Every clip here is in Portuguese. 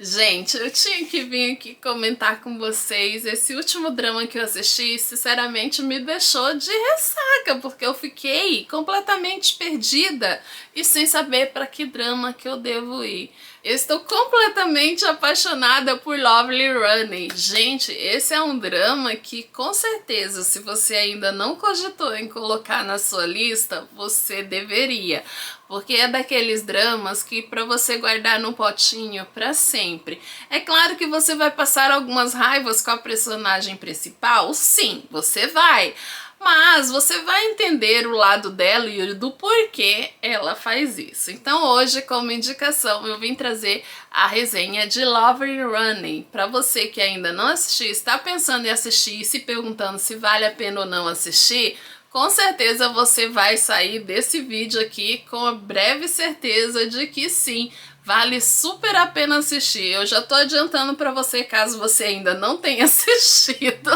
Gente, eu tinha que vir aqui comentar com vocês. Esse último drama que eu assisti, sinceramente, me deixou de ressaca, porque eu fiquei completamente perdida e sem saber para que drama que eu devo ir. Eu estou completamente apaixonada por Lovely Running. Gente, esse é um drama que, com certeza, se você ainda não cogitou em colocar na sua lista, você deveria. Porque é daqueles dramas que para você guardar no potinho para sempre. É claro que você vai passar algumas raivas com a personagem principal, sim, você vai. Mas você vai entender o lado dela e do porquê ela faz isso. Então hoje, como indicação, eu vim trazer a resenha de Lovely Running. Para você que ainda não assistiu, está pensando em assistir e se perguntando se vale a pena ou não assistir, com certeza você vai sair desse vídeo aqui com a breve certeza de que sim, vale super a pena assistir. Eu já tô adiantando para você caso você ainda não tenha assistido.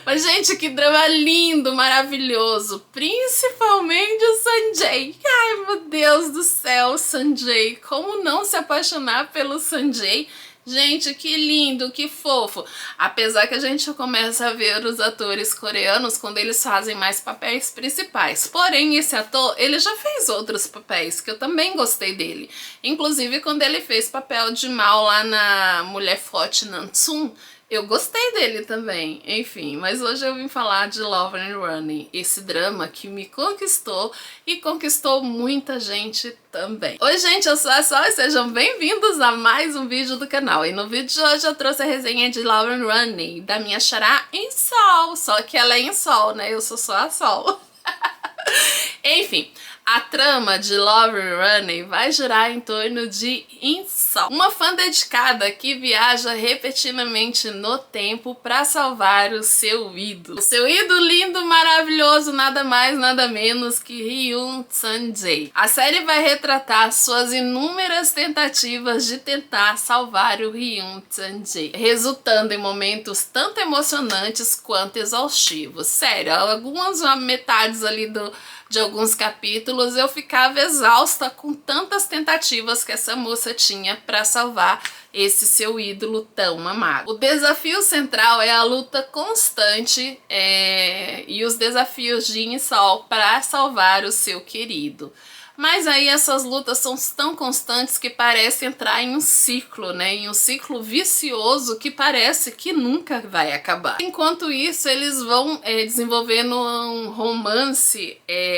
Mas, gente, que drama lindo, maravilhoso. Principalmente o Sanjay. Ai, meu Deus do céu, Sanjay. Como não se apaixonar pelo Sanjay? Gente, que lindo, que fofo. Apesar que a gente começa a ver os atores coreanos quando eles fazem mais papéis principais. Porém, esse ator, ele já fez outros papéis que eu também gostei dele. Inclusive, quando ele fez papel de mal lá na Mulher Forte Nansung, eu gostei dele também, enfim, mas hoje eu vim falar de Love and Running, esse drama que me conquistou e conquistou muita gente também. Oi gente, eu sou a Sol e sejam bem-vindos a mais um vídeo do canal. E no vídeo de hoje eu trouxe a resenha de Love and Running, da minha xará em Sol, só que ela é em Sol, né, eu sou só a Sol. Enfim, a trama de Love and Running vai girar em torno de In-Sol, uma fã dedicada que viaja repetidamente no tempo para salvar o seu ídolo. O seu ídolo lindo, maravilhoso, nada mais, nada menos que Hyun Sanjay. A série vai retratar suas inúmeras tentativas de tentar salvar o Hyun Sanjay, resultando em momentos tanto emocionantes quanto exaustivos. Sério, algumas metades ali de alguns capítulos eu ficava exausta com tantas tentativas que essa moça tinha para salvar esse seu ídolo tão amado. O desafio central é a luta constante e os desafios de In-Sol para salvar o seu querido. Mas aí essas lutas são tão constantes que parece entrar em um ciclo, né? Em um ciclo vicioso que parece que nunca vai acabar. Enquanto isso, eles vão desenvolvendo um romance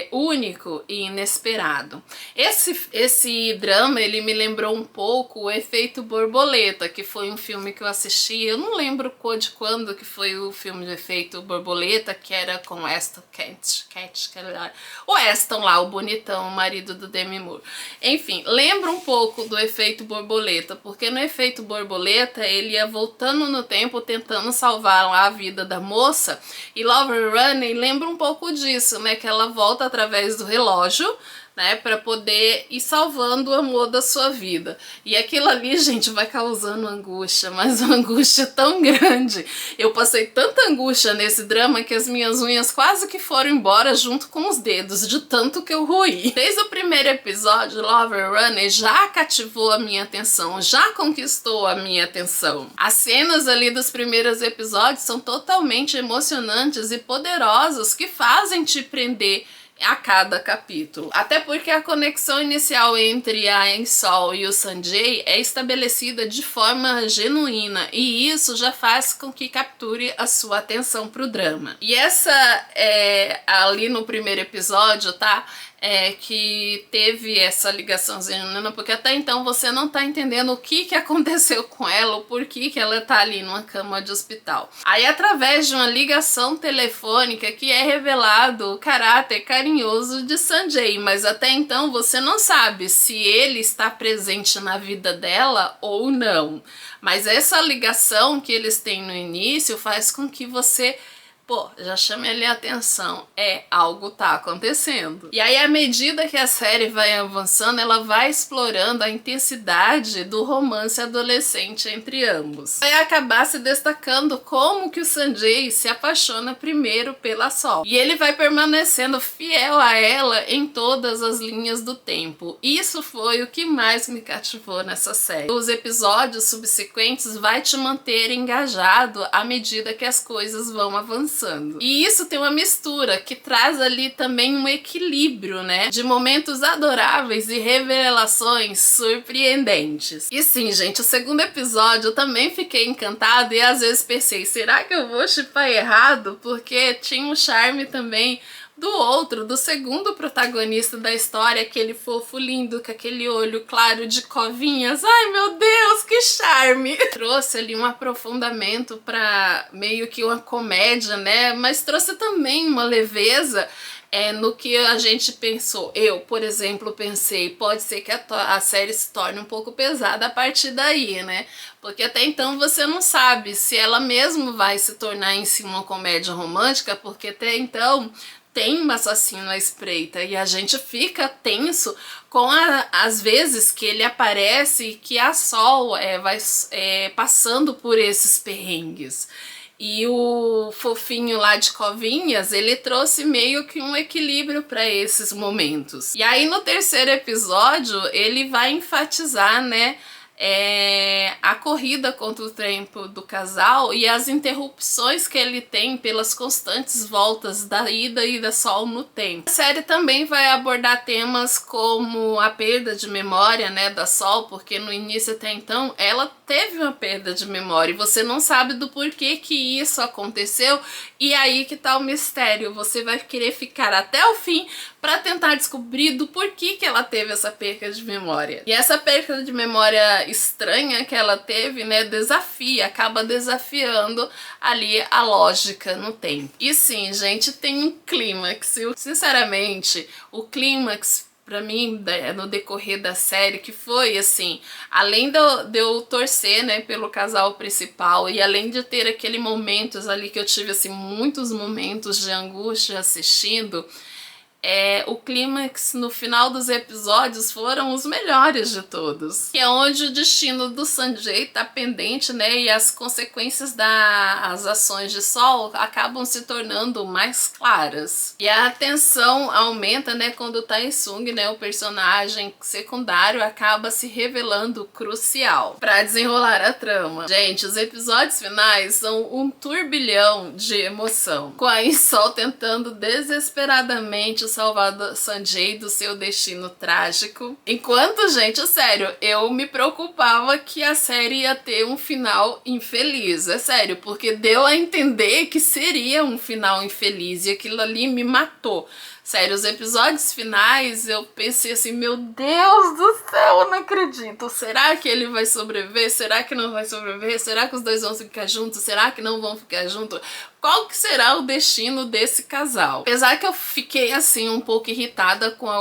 único e inesperado. Esse drama, ele me lembrou um pouco o Efeito Borboleta, que foi um filme que eu assisti. Eu não lembro de quando que foi o filme do Efeito Borboleta, que era com Aston o Aston lá, o bonitão, o marido do Demi Moore. Enfim, lembra um pouco do Efeito Borboleta, porque no Efeito Borboleta ele ia voltando no tempo tentando salvar a vida da moça, e Love and Running lembra um pouco disso, né, que ela volta através do relógio, né, para poder ir salvando o amor da sua vida. E aquilo ali, gente, vai causando angústia, mas uma angústia tão grande. Eu passei tanta angústia nesse drama que as minhas unhas quase que foram embora junto com os dedos, de tanto que eu roí. Desde o primeiro episódio, Love and Running já cativou a minha atenção, já conquistou a minha atenção. As cenas ali dos primeiros episódios são totalmente emocionantes e poderosas que fazem te prender a cada capítulo. Até porque a conexão inicial entre a In-Sol e o Sanjay é estabelecida de forma genuína, e isso já faz com que capture a sua atenção pro drama. E essa ali no primeiro episódio, tá? Que teve essa ligação genuína, porque até então você não tá entendendo o que aconteceu com ela, o porquê que ela tá ali numa cama de hospital. Aí, através de uma ligação telefônica, que é revelado o caráter carinhoso de Sanjay, mas até então você não sabe se ele está presente na vida dela ou não. Mas essa ligação que eles têm no início faz com que você pô, já chama ali a atenção, algo tá acontecendo. E aí, à medida que a série vai avançando, ela vai explorando a intensidade do romance adolescente entre ambos. Vai acabar se destacando como que o Sanjay se apaixona primeiro pela Sol. E ele vai permanecendo fiel a ela em todas as linhas do tempo. Isso foi o que mais me cativou nessa série. Os episódios subsequentes vai te manter engajado à medida que as coisas vão avançando. E isso tem uma mistura que traz ali também um equilíbrio, né? De momentos adoráveis e revelações surpreendentes. E sim, gente, o segundo episódio eu também fiquei encantada e às vezes pensei, será que eu vou shippar errado? Porque tinha um charme também do segundo protagonista da história, aquele fofo lindo, com aquele olho claro de covinhas. Ai, meu Deus, que charme! Trouxe ali um aprofundamento pra meio que uma comédia, né? Mas trouxe também uma leveza no que a gente pensou. Eu, por exemplo, pensei, pode ser que a série se torne um pouco pesada a partir daí, né? Porque até então você não sabe se ela mesmo vai se tornar em si uma comédia romântica, porque até então tem um assassino à espreita e a gente fica tenso com as vezes que ele aparece e que a Sol vai passando por esses perrengues. E o fofinho lá de covinhas, ele trouxe meio que um equilíbrio para esses momentos. E aí no terceiro episódio ele vai enfatizar, né, a corrida contra o tempo do casal e as interrupções que ele tem pelas constantes voltas da ida e da Sol no tempo. A série também vai abordar temas como a perda de memória, né, da Sol, porque no início até então ela teve uma perda de memória e você não sabe do porquê que isso aconteceu, e aí que tá o mistério. Você vai querer ficar até o fim para tentar descobrir do porquê que ela teve essa perda de memória. E essa perda de memória estranha que ela teve, né, acaba desafiando ali a lógica no tempo. E sim, gente, tem um clímax. Sinceramente, o clímax pra mim, no decorrer da série, que foi assim, além de eu torcer, né, pelo casal principal, e além de ter aqueles momentos ali que eu tive, assim, muitos momentos de angústia assistindo, o clímax no final dos episódios foram os melhores de todos. Que é onde o destino do Sanjay tá pendente, né? E as consequências das ações de Sol acabam se tornando mais claras. E a tensão aumenta, né? Quando o Tae-sung, né, o personagem secundário, acaba se revelando crucial para desenrolar a trama. Gente, os episódios finais são um turbilhão de emoção. Com a Sol tentando desesperadamente salvar Sanjay do seu destino trágico. Enquanto, gente, sério, eu me preocupava que a série ia ter um final infeliz. É sério, porque deu a entender que seria um final infeliz e aquilo ali me matou. Sério, os episódios finais eu pensei assim, meu Deus do céu, eu não acredito. Será que ele vai sobreviver? Será que não vai sobreviver? Será que os dois vão ficar juntos? Será que não vão ficar juntos? Qual que será o destino desse casal? Apesar que eu fiquei assim um pouco irritada com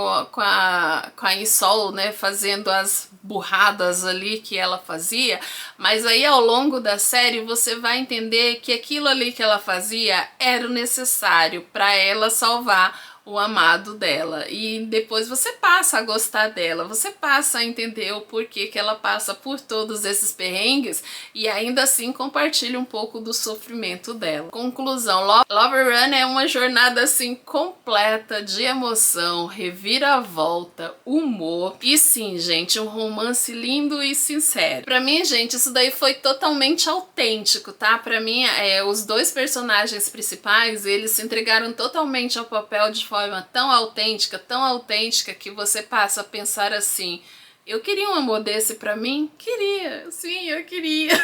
a Sol, né, fazendo as burradas ali que ela fazia, mas aí ao longo da série você vai entender que aquilo ali que ela fazia era o necessário para ela salvar o amado dela, e depois você passa a gostar dela, você passa a entender o porquê que ela passa por todos esses perrengues e ainda assim compartilha um pouco do sofrimento dela. Conclusão, Lover Run é uma jornada assim completa de emoção, reviravolta, humor e sim, gente, um romance lindo e sincero. Pra mim, gente, isso daí foi totalmente autêntico, tá? Pra mim, os dois personagens principais, eles se entregaram totalmente ao papel de forma tão autêntica que você passa a pensar assim, eu queria um amor desse pra mim? Queria, sim, eu queria.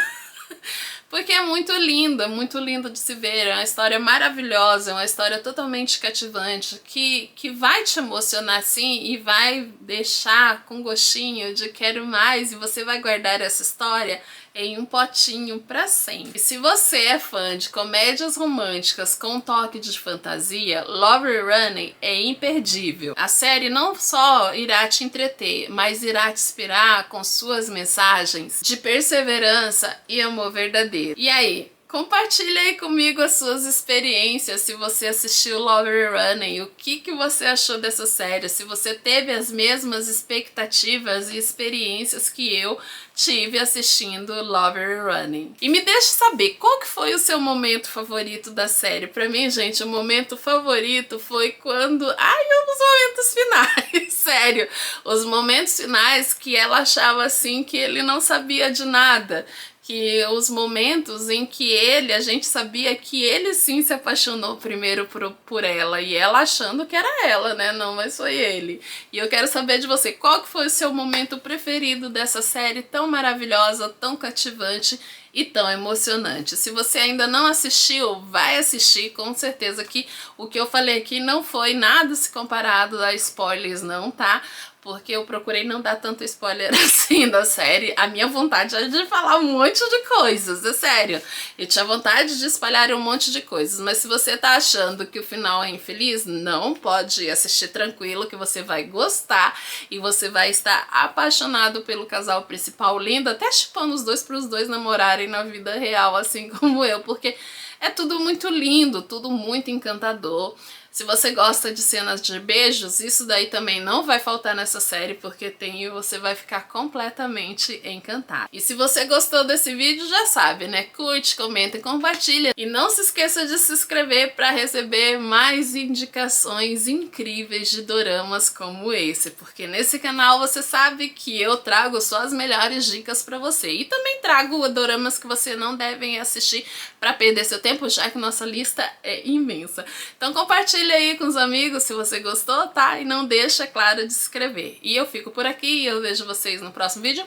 Porque é muito lindo de se ver, é uma história maravilhosa, é uma história totalmente cativante, que vai te emocionar sim e vai deixar com gostinho de quero mais, e você vai guardar essa história em um potinho pra sempre. E se você é fã de comédias românticas com um toque de fantasia, Lover Running é imperdível. A série não só irá te entreter, mas irá te inspirar com suas mensagens de perseverança e amor verdadeiro. E aí, Compartilha aí comigo as suas experiências, se você assistiu Love and Running, o que você achou dessa série, se você teve as mesmas expectativas e experiências que eu tive assistindo Love and Running. E me deixa saber, qual que foi o seu momento favorito da série? Pra mim, gente, o momento favorito foi quando... Ai, os momentos finais, sério. Os momentos finais que ela achava assim que ele não sabia de nada. Que os momentos em que a gente sabia que ele sim se apaixonou primeiro por ela, e ela achando que era ela, né? Não, mas foi ele. E eu quero saber de você, qual que foi o seu momento preferido dessa série tão maravilhosa, tão cativante e tão emocionante? Se você ainda não assistiu, vai assistir, com certeza que o que eu falei aqui não foi nada se comparado a spoilers não, tá? Porque eu procurei não dar tanto spoiler assim da série. A minha vontade era de falar um monte de coisas, é sério. Eu tinha vontade de espalhar um monte de coisas, mas se você tá achando que o final é infeliz, não, pode assistir tranquilo que você vai gostar e você vai estar apaixonado pelo casal principal lindo, até chipando os dois para os dois namorarem na vida real, assim como eu, porque é tudo muito lindo, tudo muito encantador. Se você gosta de cenas de beijos, isso daí também não vai faltar nessa série, porque tem e você vai ficar completamente encantado. E se você gostou desse vídeo, já sabe, né? Curte, comenta e compartilha. E não se esqueça de se inscrever para receber mais indicações incríveis de doramas como esse, porque nesse canal você sabe que eu trago só as melhores dicas para você. E também trago doramas que você não deve assistir para perder seu tempo, já que nossa lista é imensa. Então compartilha aí com os amigos se você gostou, tá? E não deixa, claro, de se inscrever. E eu fico por aqui e eu vejo vocês no próximo vídeo.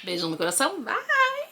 Beijo no coração, bye!